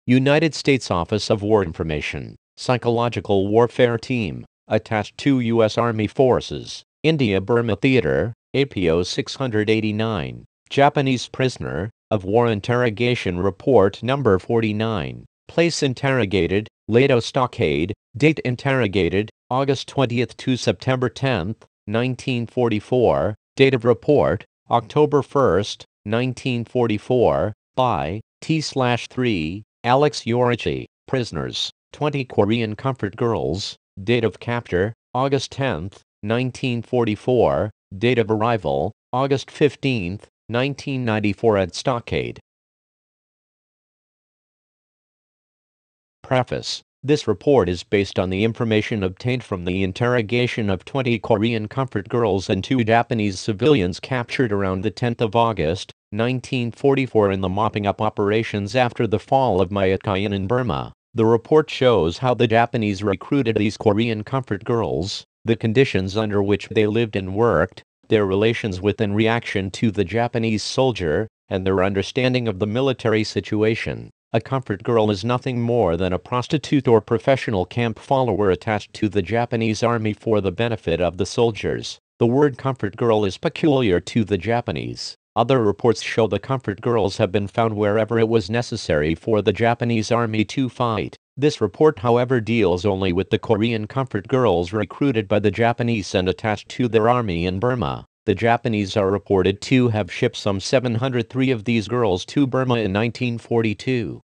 United States Office of War Information, Psychological Warfare Team, attached to U.S. Army Forces, India-Burma Theater, APO 689, Japanese Prisoner of War Interrogation Report Number 49, Place Interrogated, Lado Stockade, Date Interrogated, August 20th to September 10th, 1944, Date of Report, October 1st, 1944, by T/3, Alex Yorichi, Prisoners, 20 Korean Comfort Girls, Date of Capture, August 10th, 1944, Date of Arrival, August 15th, 1994 at Stockade. Preface. This report is based on the information obtained from the interrogation of 20 Korean comfort girls and 2 Japanese civilians captured around the 10th of August, 1944 in the mopping-up operations after the fall of Myitkyina in Burma. The report shows how the Japanese recruited these Korean comfort girls, the conditions under which they lived and worked, their relations with and reaction to the Japanese soldier, and their understanding of the military situation. A comfort girl is nothing more than a prostitute or professional camp follower attached to the Japanese army for the benefit of the soldiers. The word comfort girl is peculiar to the Japanese. Other reports show the comfort girls have been found wherever it was necessary for the Japanese army to fight. This report, however, deals only with the Korean comfort girls recruited by the Japanese and attached to their army in Burma. The Japanese are reported to have shipped some 703 of these girls to Burma in 1942.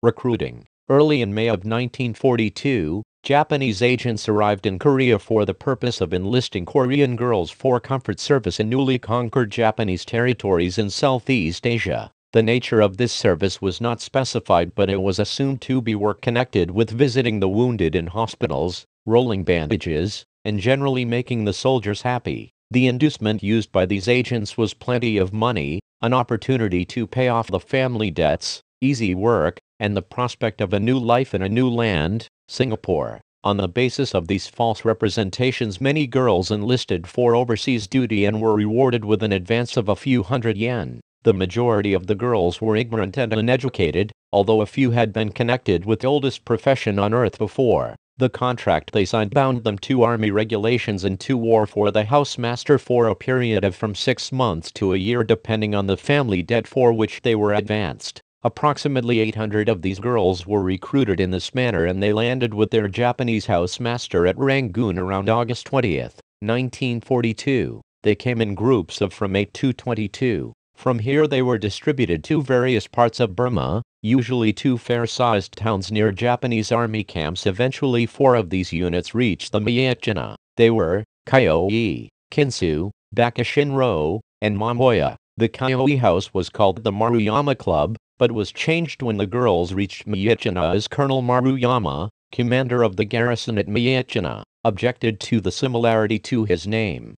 Recruiting. Early in May of 1942, Japanese agents arrived in Korea for the purpose of enlisting Korean girls for comfort service in newly conquered Japanese territories in Southeast Asia. The nature of this service was not specified, but it was assumed to be work connected with visiting the wounded in hospitals, rolling bandages, and generally making the soldiers happy. The inducement used by these agents was plenty of money, an opportunity to pay off the family debts, easy work, and the prospect of a new life in a new land, Singapore. On the basis of these false representations, many girls enlisted for overseas duty and were rewarded with an advance of a few hundred yen. The majority of the girls were ignorant and uneducated, although a few had been connected with the oldest profession on earth before. The contract they signed bound them to army regulations and to war for the housemaster for a period of from 6 months to a year, depending on the family debt for which they were advanced. Approximately 800 of these girls were recruited in this manner, and they landed with their Japanese housemaster at Rangoon around August 20th, 1942. They came in groups of from 8 to 22. From here they were distributed to various parts of Burma, usually to fair-sized towns near Japanese army camps. Eventually 4 of these units reached the Myitkyina. They were Kyoe, Kinsu, Bakashinro, and Mamoya. The Kyoe house was called the Maruyama Club, but was changed when the girls reached Myitkyina, as Colonel Maruyama, commander of the garrison at Myitkyina, objected to the similarity to his name.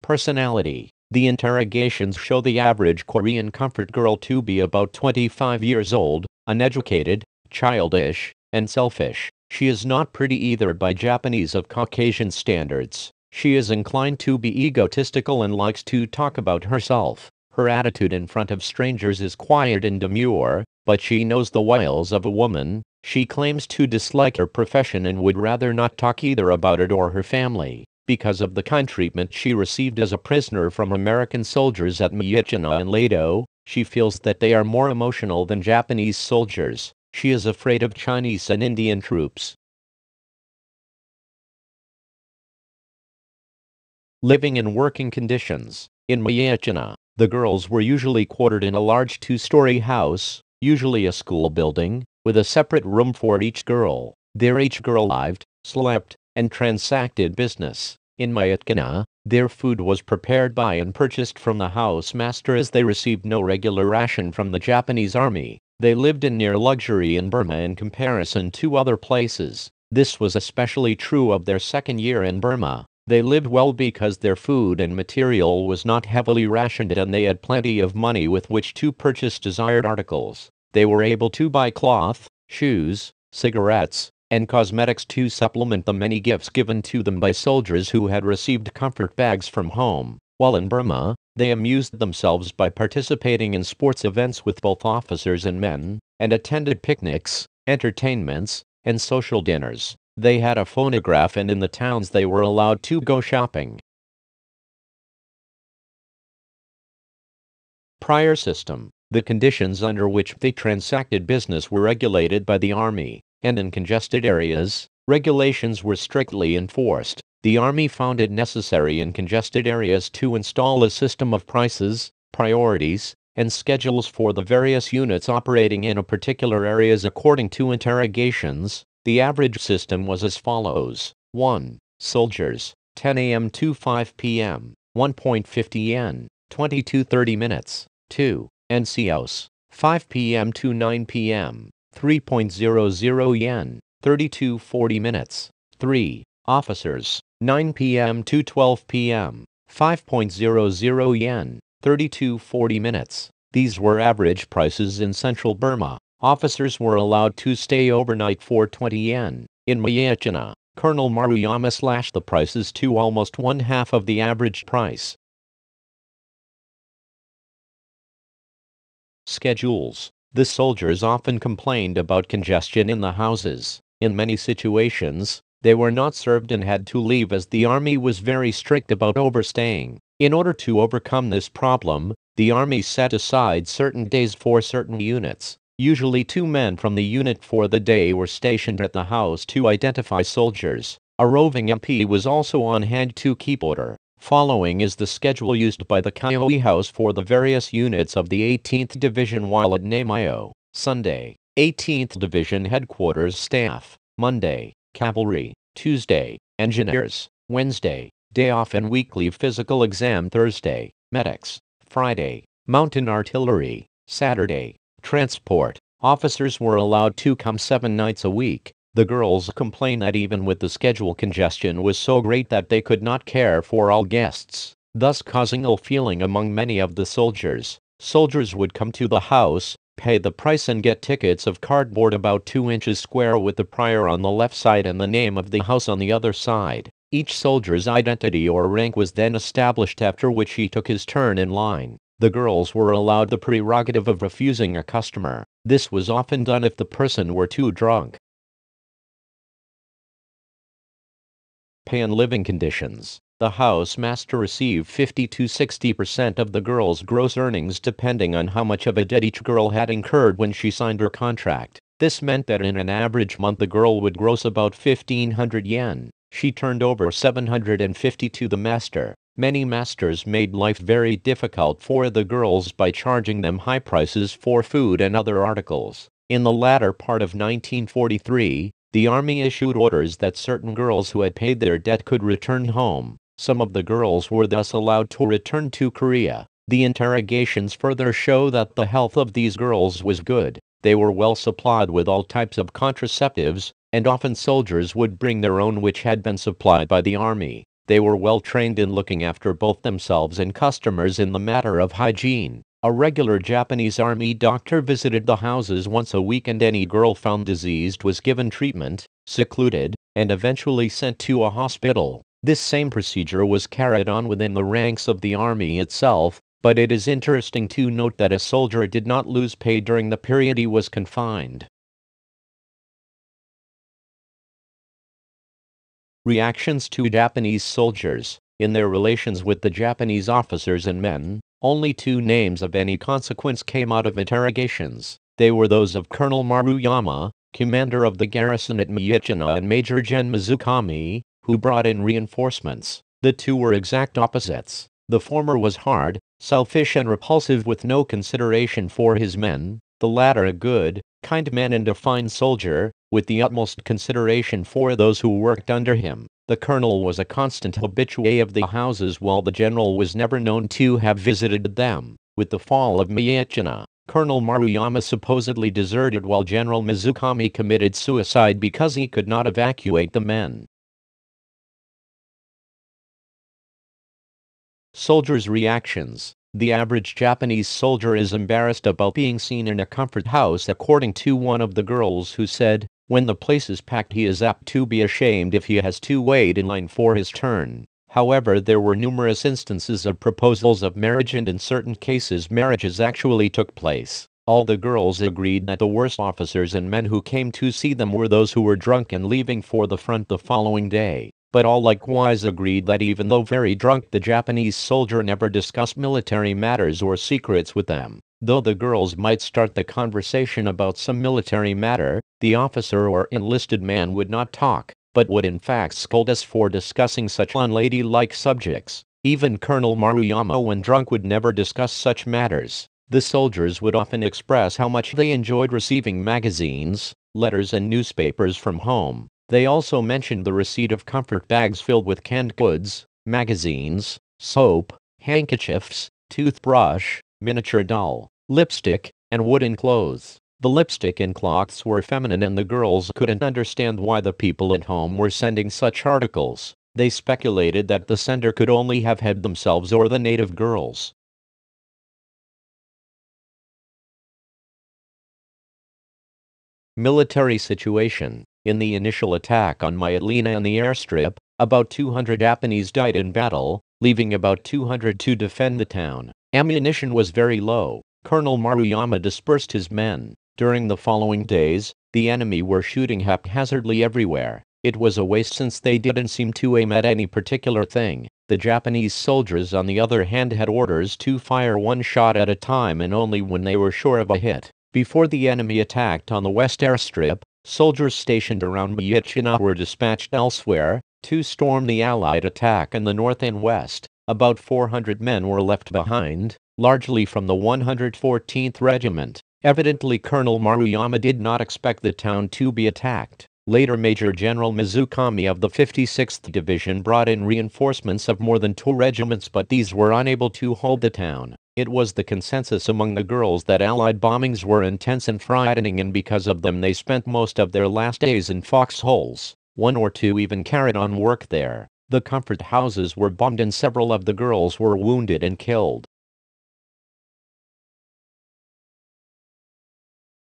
Personality. The interrogations show the average Korean comfort girl to be about 25 years old, uneducated, childish, and selfish. She is not pretty either by Japanese of Caucasian standards. She is inclined to be egotistical and likes to talk about herself. Her attitude in front of strangers is quiet and demure, but she knows the wiles of a woman. She claims to dislike her profession and would rather not talk either about it or her family. Because of the kind treatment she received as a prisoner from American soldiers at Myitkyina and Lado, she feels that they are more emotional than Japanese soldiers. She is afraid of Chinese and Indian troops. Living and working conditions. In Myitkyina, the girls were usually quartered in a large 2-story house, usually a school building, with a separate room for each girl. There each girl lived, slept, and transacted business. In Myitkyina, their food was prepared by and purchased from the housemaster, as they received no regular ration from the Japanese army. They lived in near luxury in Burma in comparison to other places. This was especially true of their second year in Burma. They lived well because their food and material was not heavily rationed, and they had plenty of money with which to purchase desired articles. They were able to buy cloth, shoes, cigarettes, and cosmetics to supplement the many gifts given to them by soldiers who had received comfort bags from home. While in Burma, they amused themselves by participating in sports events with both officers and men, and attended picnics, entertainments, and social dinners. They had a phonograph, and in the towns they were allowed to go shopping. Prior system. The conditions under which they transacted business were regulated by the army, and in congested areas, regulations were strictly enforced. The army found it necessary in congested areas to install a system of prices, priorities, and schedules for the various units operating in a particular areas according to interrogations. The average system was as follows. 1. Soldiers, 10 a.m. to 5 p.m., 1.50 yen, 22:30 minutes. 2. NCOs, 5 p.m. to 9 p.m., 3.00 yen, 32:40 minutes. 3. Officers, 9 p.m. to 12 p.m., 5.00 yen, 32:40 minutes. These were average prices in central Burma. Officers were allowed to stay overnight for 20 yen. In Myitkyina, Colonel Maruyama slashed the prices to almost one-half of the average price. Schedules. The soldiers often complained about congestion in the houses. In many situations, they were not served and had to leave as the army was very strict about overstaying. In order to overcome this problem, the army set aside certain days for certain units. Usually 2 men from the unit for the day were stationed at the house to identify soldiers. A roving MP was also on hand to keep order. Following is the schedule used by the Kyoe House for the various units of the 18th Division while at Namayo. Sunday, 18th Division Headquarters Staff. Monday, Cavalry. Tuesday, Engineers. Wednesday, day off and weekly physical exam. Thursday, Medics. Friday, Mountain Artillery. Saturday, Transport. Officers were allowed to come 7 nights a week. The girls complained that even with the schedule, congestion was so great that they could not care for all guests, thus causing ill feeling among many of the soldiers. Soldiers would come to the house, pay the price and get tickets of cardboard about 2 inches square with the prior on the left side and the name of the house on the other side. Each soldier's identity or rank was then established, after which he took his turn in line. The girls were allowed the prerogative of refusing a customer. This was often done if the person were too drunk. Pay and living conditions. The house master received 50 to 60% of the girl's gross earnings depending on how much of a debt each girl had incurred when she signed her contract. This meant that in an average month the girl would gross about 1,500 yen. She turned over 750 to the master. Many masters made life very difficult for the girls by charging them high prices for food and other articles. In the latter part of 1943, the army issued orders that certain girls who had paid their debt could return home. Some of the girls were thus allowed to return to Korea. The interrogations further show that the health of these girls was good. They were well supplied with all types of contraceptives, and often soldiers would bring their own which had been supplied by the army. They were well trained in looking after both themselves and customers in the matter of hygiene. A regular Japanese army doctor visited the houses once a week, and any girl found diseased was given treatment, secluded, and eventually sent to a hospital. This same procedure was carried on within the ranks of the army itself, but it is interesting to note that a soldier did not lose pay during the period he was confined. Reactions to Japanese soldiers. In their relations with the Japanese officers and men, only 2 names of any consequence came out of interrogations. They were those of Colonel Maruyama, commander of the garrison at Myitkyina, and Major Gen Mizukami, who brought in reinforcements. The 2 were exact opposites. The former was hard, selfish and repulsive with no consideration for his men. The latter a good, kind man and a fine soldier, with the utmost consideration for those who worked under him. The colonel was a constant habitué of the houses, while the general was never known to have visited them. With the fall of Myitkyina, Colonel Maruyama supposedly deserted while General Mizukami committed suicide because he could not evacuate the men. Soldiers' reactions. The average Japanese soldier is embarrassed about being seen in a comfort house, according to one of the girls, who said, "When the place is packed he is apt to be ashamed if he has to wait in line for his turn." However, there were numerous instances of proposals of marriage, and in certain cases marriages actually took place. All the girls agreed that the worst officers and men who came to see them were those who were drunk and leaving for the front the following day. But all likewise agreed that even though very drunk, the Japanese soldier never discussed military matters or secrets with them. Though the girls might start the conversation about some military matter, the officer or enlisted man would not talk, but would in fact scold us for discussing such unladylike subjects. Even Colonel Maruyama, when drunk, would never discuss such matters. The soldiers would often express how much they enjoyed receiving magazines, letters and newspapers from home. They also mentioned the receipt of comfort bags filled with canned goods, magazines, soap, handkerchiefs, toothbrush, miniature doll, lipstick, and wooden clothes. The lipstick and cloths were feminine, and the girls couldn't understand why the people at home were sending such articles. They speculated that the sender could only have had themselves or the native girls. Military situation. In the initial attack on Myitkyina and the airstrip, about 200 Japanese died in battle, leaving about 200 to defend the town. Ammunition was very low. Colonel Maruyama dispersed his men. During the following days, the enemy were shooting haphazardly everywhere. It was a waste since they didn't seem to aim at any particular thing. The Japanese soldiers, on the other hand, had orders to fire one shot at a time and only when they were sure of a hit. Before the enemy attacked on the west airstrip, soldiers stationed around Myitkyina were dispatched elsewhere to storm the Allied attack in the north and west. About 400 men were left behind, largely from the 114th Regiment. Evidently, Colonel Maruyama did not expect the town to be attacked. Later, Major General Mizukami of the 56th Division brought in reinforcements of more than 2 regiments, but these were unable to hold the town. It was the consensus among the girls that Allied bombings were intense and frightening, and because of them they spent most of their last days in foxholes. 1 or 2 even carried on work there. The comfort houses were bombed and several of the girls were wounded and killed.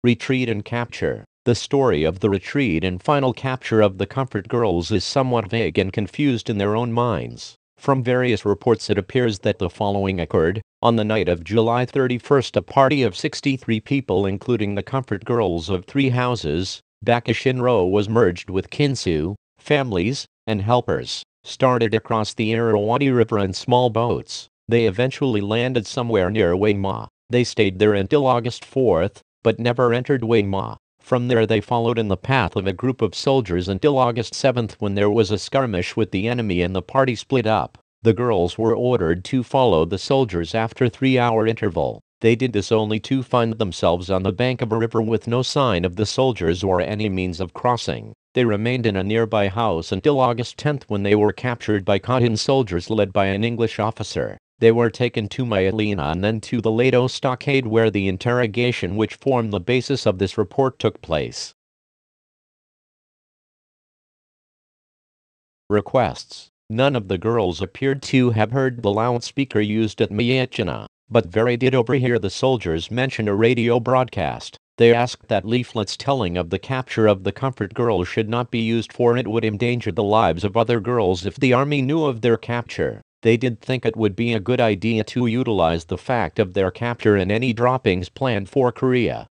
Retreat and capture. The story of the retreat and final capture of the comfort girls is somewhat vague and confused in their own minds. From various reports it appears that the following occurred. On the night of July 31st, a party of 63 people, including the comfort girls of 3 houses, Bakashinro, was merged with Kinsu, families, and helpers, started across the Irrawaddy River in small boats. They eventually landed somewhere near Weima. They stayed there until August 4th, but never entered Weima. From there they followed in the path of a group of soldiers until August 7th, when there was a skirmish with the enemy and the party split up. The girls were ordered to follow the soldiers after a 3-hour interval. They did this only to find themselves on the bank of a river with no sign of the soldiers or any means of crossing. They remained in a nearby house until August 10th, when they were captured by cotton soldiers led by an English officer. They were taken to Myitkyina and then to the Lado stockade, where the interrogation which formed the basis of this report took place. Requests. None of the girls appeared to have heard the loudspeaker used at Myitkyina, but Very did overhear the soldiers mention a radio broadcast. They asked that leaflets telling of the capture of the comfort girls should not be used, for it would endanger the lives of other girls if the army knew of their capture. They did think it would be a good idea to utilize the fact of their capture in any droppings planned for Korea.